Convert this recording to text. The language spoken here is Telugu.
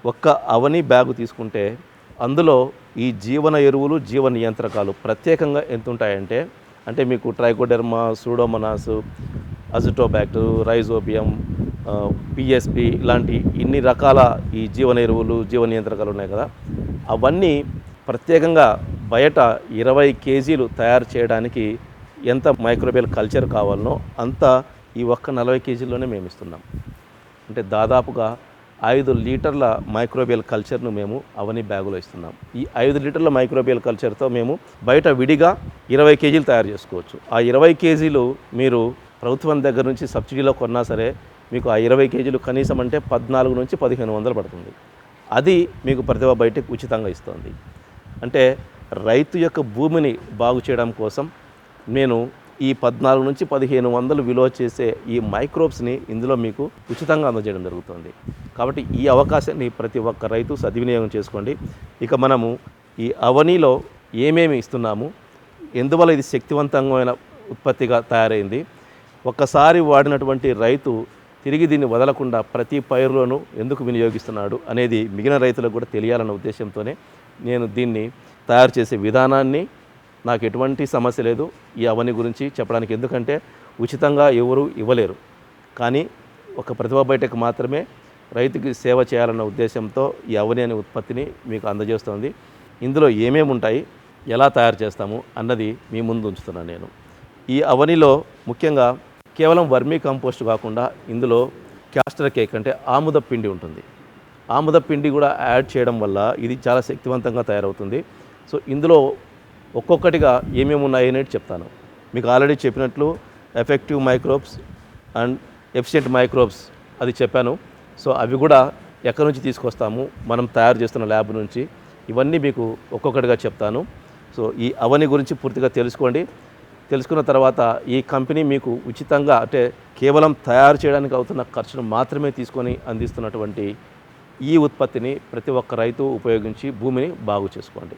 ఒక్క అవని బ్యాగు తీసుకుంటే అందులో ఈ జీవన ఎరువులు, జీవ నియంత్రకాలు ప్రత్యేకంగా ఎంతుంటాయంటే, అంటే మీకు trichoderma, Pseudomonas, Azotobacter, rhizobium, PSP ఇలాంటి ఇన్ని రకాల ఈ జీవన ఎరువులు, జీవ నియంత్రకాలు ఉన్నాయి కదా, అవన్నీ ప్రత్యేకంగా బయట 20 కేజీలు తయారు చేయడానికి ఎంత మైక్రోబియల్ కల్చర్ కావాలనో అంత ఈ ఒక్క 40 కేజీల్లోనే మేము ఇస్తున్నాం. అంటే దాదాపుగా 5 లీటర్ల మైక్రోబియల్ కల్చర్ను మేము అవని బ్యాగులో ఇస్తున్నాం. ఈ 5 లీటర్ల మైక్రోబియల్ కల్చర్తో మేము బయట విడిగా 20 కేజీలు తయారు చేసుకోవచ్చు. ఆ 20 కేజీలు మీరు ప్రభుత్వం దగ్గర నుంచి సబ్సిడీలో కొన్నా సరే మీకు ఆ 20 కేజీలు కనీసం అంటే 14 నుంచి 1500 పడుతుంది. అది మీకు ప్రతిభ బయటకు ఉచితంగా ఇస్తుంది. అంటే రైతు యొక్క భూమిని బాగు చేయడం కోసం నేను ఈ 14 నుంచి 1500 విలువ చేసే ఈ మైక్రోబ్స్ని ఇందులో మీకు ఉచితంగా అందజేయడం జరుగుతుంది. కాబట్టి ఈ అవకాశాన్ని ప్రతి ఒక్క రైతు సద్వినియోగం చేసుకోండి. ఇక మనము ఈ అవనిలో ఏమేమి ఇస్తున్నాము, ఎందువల్ల ఇది శక్తివంతమైన ఉత్పత్తిగా తయారైంది, ఒక్కసారి వాడినటువంటి రైతు తిరిగి దీన్ని వదలకుండా ప్రతి పైరులోనూ ఎందుకు వినియోగిస్తున్నాడు అనేది మిగిలిన రైతులకు కూడా తెలియాలన్న ఉద్దేశంతోనే నేను దీన్ని తయారు చేసే విధానాన్ని, నాకు ఎటువంటి సమస్య లేదు ఈ అవని గురించి చెప్పడానికి. ఎందుకంటే ఉచితంగా ఎవరు ఇవ్వలేరు, కానీ ఒక ప్రతిభ బయటకు మాత్రమే రైతుకి సేవ చేయాలన్న ఉద్దేశంతో ఈ అవని అనే ఉత్పత్తిని మీకు అందజేస్తుంది. ఇందులో ఏమేమి ఉంటాయి, ఎలా తయారు చేస్తాము అన్నది మీ ముందు ఉంచుతున్నాను నేను. ఈ అవనిలో ముఖ్యంగా కేవలం వర్మీ కంపోస్ట్ కాకుండా ఇందులో క్యాస్టర్ కేక్ అంటే ఆముద పిండి ఉంటుంది. ఆముద పిండి కూడా యాడ్ చేయడం వల్ల ఇది చాలా శక్తివంతంగా తయారవుతుంది. సో ఇందులో ఒక్కొక్కటిగా ఏమేమి ఉన్నాయి అనేది చెప్తాను. మీకు ఆల్రెడీ చెప్పినట్లు effective microbes and efficient microbes అది చెప్పాను. సో అవి కూడా ఎక్కడి నుంచి తీసుకొస్తాము, మనం తయారు చేస్తున్న ల్యాబ్ నుంచి, ఇవన్నీ మీకు ఒక్కొక్కటిగా చెప్తాను. సో ఈ అవని గురించి పూర్తిగా తెలుసుకోండి. తెలుసుకున్న తర్వాత ఈ కంపెనీ మీకు ఉచితంగా, అంటే కేవలం తయారు చేయడానికి అవుతున్న ఖర్చును మాత్రమే తీసుకొని అందిస్తున్నటువంటి ఈ ఉత్పత్తిని ప్రతి ఒక్క రైతు ఉపయోగించి భూమిని బాగు చేసుకోండి.